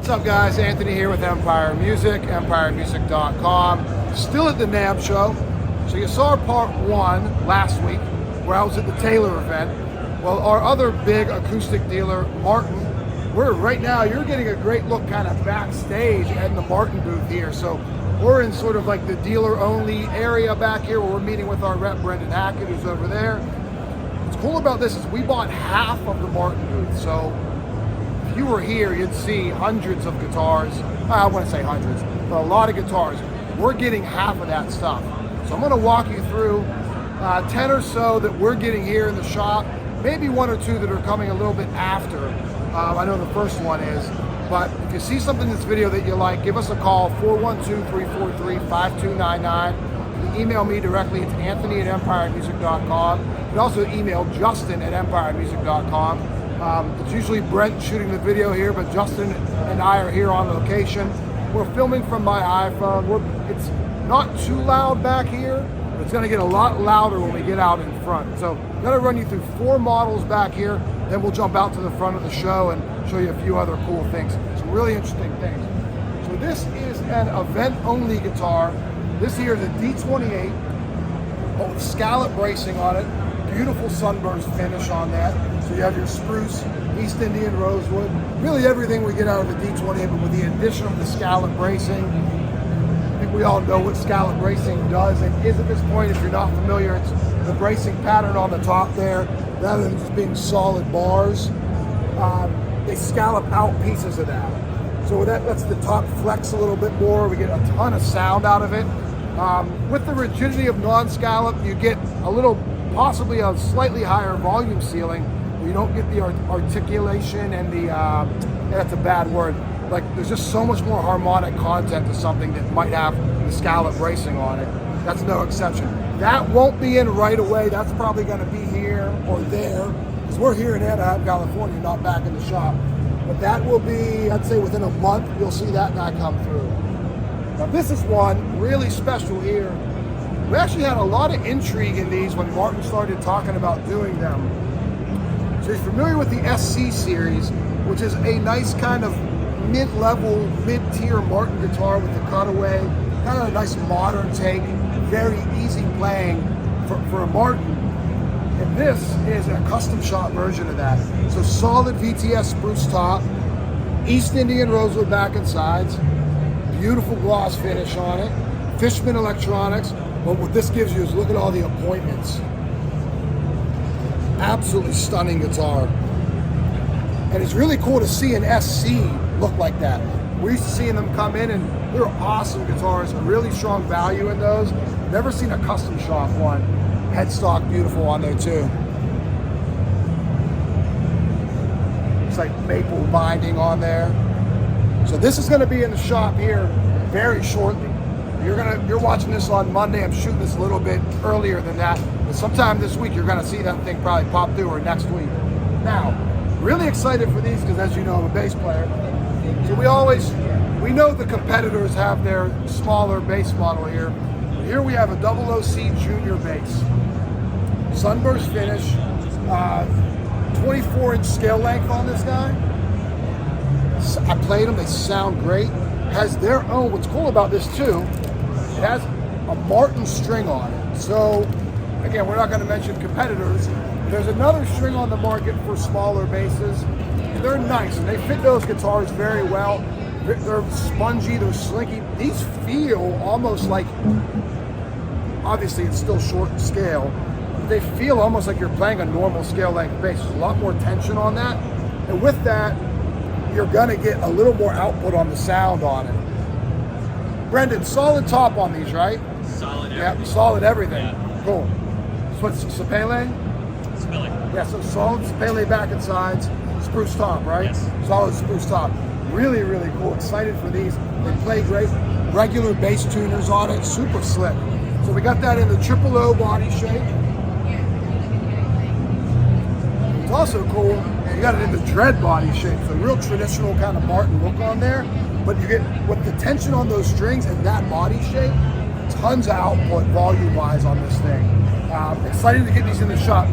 What's up, guys? Anthony here with Empire Music, empiremusic.com. Still at the NAMM Show. So you saw part one last week where I was at the Taylor event. Well, our other big acoustic dealer, Martin, right now, you're getting a great look kind of backstage at the Martin booth here. So we're in sort of like the dealer-only area back here where we're meeting with our rep, Brendan Hackett, who's over there. What's cool about this is we bought half of the Martin booth. So if you were here, you'd see hundreds of guitars. I wouldn't say hundreds, but a lot of guitars. We're getting half of that stuff. So I'm gonna walk you through 10 or so that we're getting here in the shop, maybe one or two that are coming a little bit after. I know the first one is, but if you see something in this video that you like, give us a call, 412-343-5299. You can email me directly, it's anthony@empiremusic.com. You can also email Justin at empiremusic.com. It's usually Brent shooting the video here, but Justin and I are here on location. We're filming from my iPhone. It's not too loud back here, but it's gonna get a lot louder when we get out in front. So I'm gonna run you through 4 models back here, then we'll jump out to the front of the show and show you a few other cool things. Some really interesting things. So this is an event-only guitar. This here is a D28 with scallop bracing on it. Beautiful sunburst finish on that. So you have your spruce, East Indian rosewood, really everything we get out of the D28, but with the addition of the scallop bracing. I think we all know what scallop bracing does and is at this point. If you're not familiar, it's the bracing pattern on the top there. Rather than just being solid bars, they scallop out pieces of that. So that lets the top flex a little bit more. We get a ton of sound out of it. With the rigidity of non-scallop, you get possibly a slightly higher volume ceiling. You don't get the articulation and that's a bad word. Like, there's just so much more harmonic content to something that might have the scallop bracing on it. That's no exception. That won't be in right away. That's probably gonna be here or there, because we're here in Anaheim, California, not back in the shop. But that will be, I'd say within a month, you'll see that guy come through. Now this is one really special here. We actually had a lot of intrigue in these when Martin started talking about doing them. So you're familiar with the SC series, which is a nice kind of mid-level, mid-tier Martin guitar with the cutaway, kind of a nice modern take, very easy playing for a Martin. And this is a custom shop version of that. So solid VTS spruce top, East Indian rosewood back and sides, beautiful gloss finish on it, Fishman electronics. But what this gives you is look at all the appointments. Absolutely stunning guitar. And it's really cool to see an SC look like that. We're used to seeing them come in and they're awesome guitars, a really strong value in those. Never seen a custom shop one. Headstock beautiful on there too. It's like maple binding on there. So this is gonna be in the shop here very shortly. You're watching this on Monday. I'm shooting this a little bit earlier than that. But sometime this week, you're gonna see that thing probably pop through, or next week. Now, really excited for these because, as you know, I'm a bass player. So we know the competitors have their smaller bass model here. But here we have a 00C Junior bass. Sunburst finish, 24-inch scale length on this guy. I played them, they sound great. Has their own, what's cool about this too, it has a Martin string on it. So, again, we're not gonna mention competitors. There's another string on the market for smaller basses. They're nice, and they fit those guitars very well. They're spongy, they're slinky. These feel almost like, obviously it's still short scale, but they feel almost like you're playing a normal scale length bass. There's a lot more tension on that. And with that, you're gonna get a little more output on the sound on it. Brendan, solid top on these, right? Solid everything. Yeah, solid everything. Yeah. Cool. So what's Sapele? Spilling. Yeah, so solid Sapele back and sides, spruce top, right? Yes. Solid spruce top. Really, really cool. Excited for these. They play great. Regular bass tuners on it, super slick. So we got that in the triple O body shape. It's also cool, you got it in the dread body shape, so real traditional kind of Martin look on there, but you get, with the tension on those strings and that body shape, tons of output volume-wise on this thing. Excited to get these in the shop.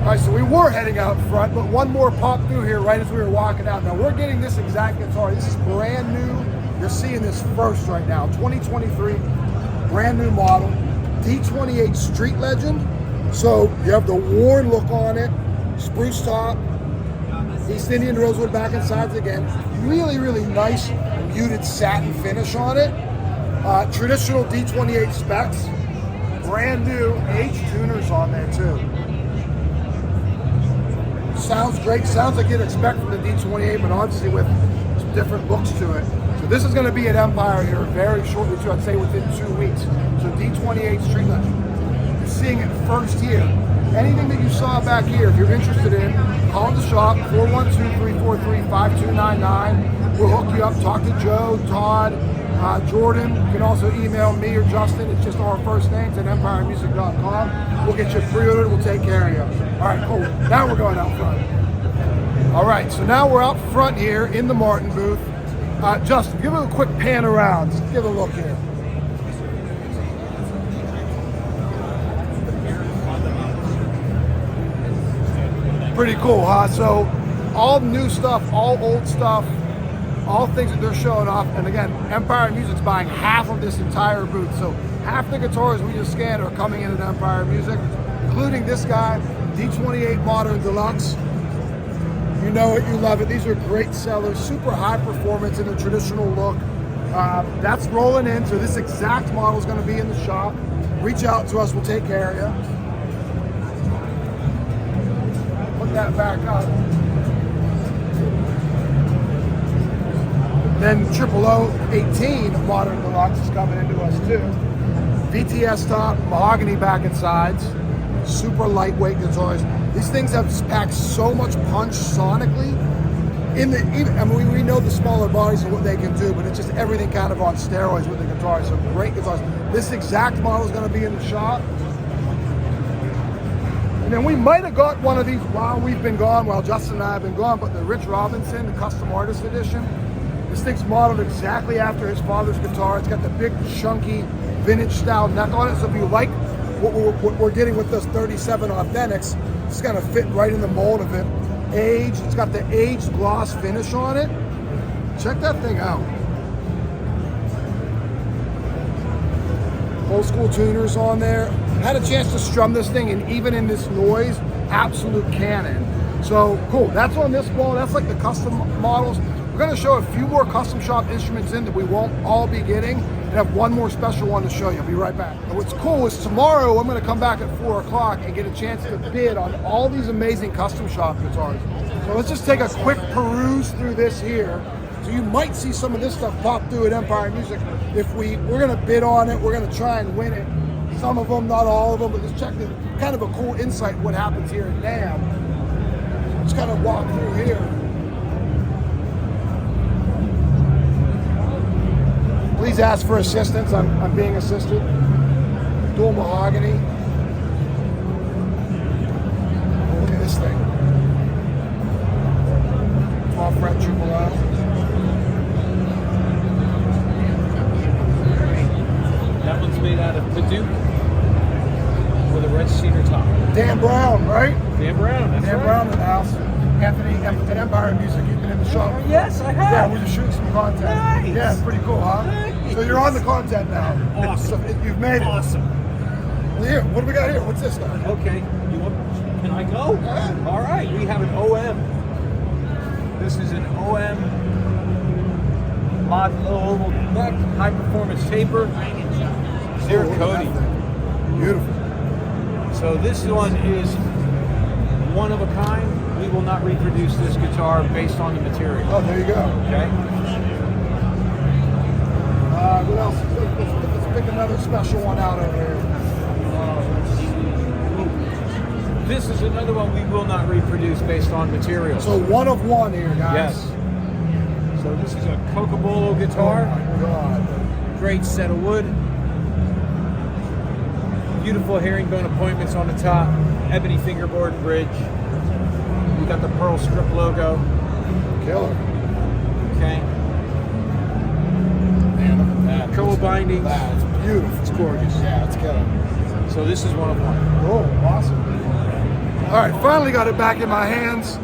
All right, so we were heading out front, but one more popped through here right as we were walking out. Now we're getting this exact guitar. This is brand new. You're seeing this first right now, 2023, brand new model, D28 Street Legend. So you have the worn look on it, spruce top, East Indian rosewood back and sides again. Really, really nice muted satin finish on it. Traditional D28 specs, brand new H tuners on there too. Sounds great, sounds like you'd expect from the D28, but obviously with some different looks to it. So this is going to be at Empire here very shortly too, I'd say within 2 weeks. So D28 Street Legend. You're seeing it first here. Anything that you saw back here, if you're interested in, call the shop, 412-343-5299. We'll hook you up, talk to Joe, Todd, Jordan. You can also email me or Justin. It's just our first names at empiremusic.com. We'll get you pre-ordered, we'll take care of you. All right, cool. Now we're going out front. All right, so now we're out front here in the Martin booth. Justin, give it a quick pan around. Just give it a look here. Pretty cool, huh? So all new stuff, all old stuff, all things that they're showing off. And again, Empire Music's buying half of this entire booth. So half the guitars we just scanned are coming in at Empire Music, including this guy, D28 Modern Deluxe. You know it, you love it. These are great sellers, super high performance in the traditional look. That's rolling in, so this exact model is going to be in the shop. Reach out to us, we'll take care of you. Put that back up. Then 00018 Modern Deluxe is coming into us too. VTS top, mahogany back and sides, super lightweight guitars. These things have packed so much punch sonically. We know the smaller bodies and what they can do, but it's just everything kind of on steroids with the guitars. So great guitars. This exact model is going to be in the shop. And then we might have got one of these while we've been gone, while Justin and I have been gone, but the Rich Robinson, the Custom Artist Edition. This thing's modeled exactly after his father's guitar. It's got the big, chunky, vintage style neck on it. So if you like what we're getting with those 37 Authentics, it's gonna fit right in the mold of it. Aged, it's got the aged gloss finish on it. Check that thing out. Old school tuners on there. Had a chance to strum this thing, and even in this noise, absolute cannon. So cool, that's on this wall. That's like the custom models. We're gonna show a few more custom shop instruments in that we won't all be getting, and have one more special one to show you. I'll be right back. And what's cool is tomorrow I'm gonna come back at 4 o'clock and get a chance to bid on all these amazing custom shop guitars. So let's just take a quick peruse through this here. So you might see some of this stuff pop through at Empire Music. If we're gonna bid on it, we're gonna try and win it. Some of them, not all of them, but just check the kind of a cool insight what happens here at NAMM. Just kind of walk through here. Please ask for assistance. I'm being assisted. Dual mahogany. Oh, look at this thing. 12 fret triple L. That one's made out of Paduke with a red cedar top. Dan Brown, right? Dan Brown, that's Dan right. Brown in the house. Anthony at Empire Music. You've been in the shop. Yes, I have. Yeah, we're just shooting some content. Nice. Yeah, it's pretty cool, huh? Nice. So you're on the content now. Awesome. So you've made it. Awesome. Well, here, what do we got here? What's this guy? Okay, can I go? Yeah. All right, we have an OM. This is an OM mod low oval neck, high performance taper, zero Oh, look at coating. that thing. Beautiful. So this one is one of a kind. We will not reproduce this guitar based on the material. Oh, there you go. Okay. What else? Let's pick another special one out over here. This is another one we will not reproduce based on material. So one of one here, guys. Yes. So this is a Cocobolo guitar. Oh my God. Great set of wood. Beautiful herringbone appointments on the top. Ebony fingerboard bridge. We got the pearl strip logo. Killer. Okay. Man, look at that. Coa bindings. That's beautiful. It's gorgeous. Yeah, it's killer. So this is one of one. Oh, awesome. All right, finally got it back in my hands.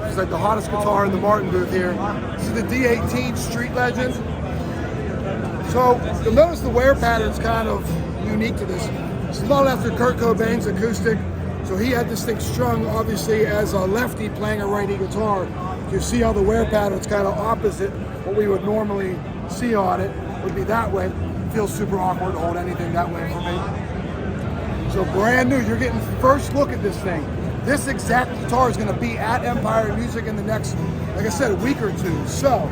It's like the hottest guitar in the Martin booth here. This is the D18 Street Legend. So you'll notice the wear pattern's kind of unique to this. It's modeled after Kurt Cobain's acoustic. So he had this thing strung, obviously, as a lefty playing a righty guitar. You see how the wear pattern's kind of opposite what we would normally see on it. Would be that way. It feels super awkward to hold anything that way for me. So brand new, you're getting first look at this thing. This exact guitar is going to be at Empire Music in the next, like I said, a week or two. So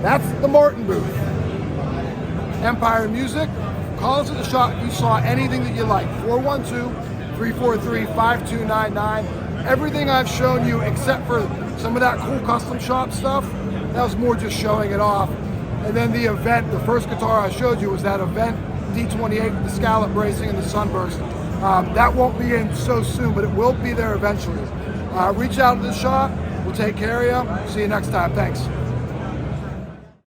that's the Martin booth. Empire Music. Call us at the shop if you saw anything that you like. 412-343-5299. Everything I've shown you except for some of that cool custom shop stuff, that was more just showing it off. And then the event, the first guitar I showed you was that event D28 with the scallop bracing and the sunburst. That won't be in so soon, but it will be there eventually. Reach out to the shop. We'll take care of you. See you next time. Thanks.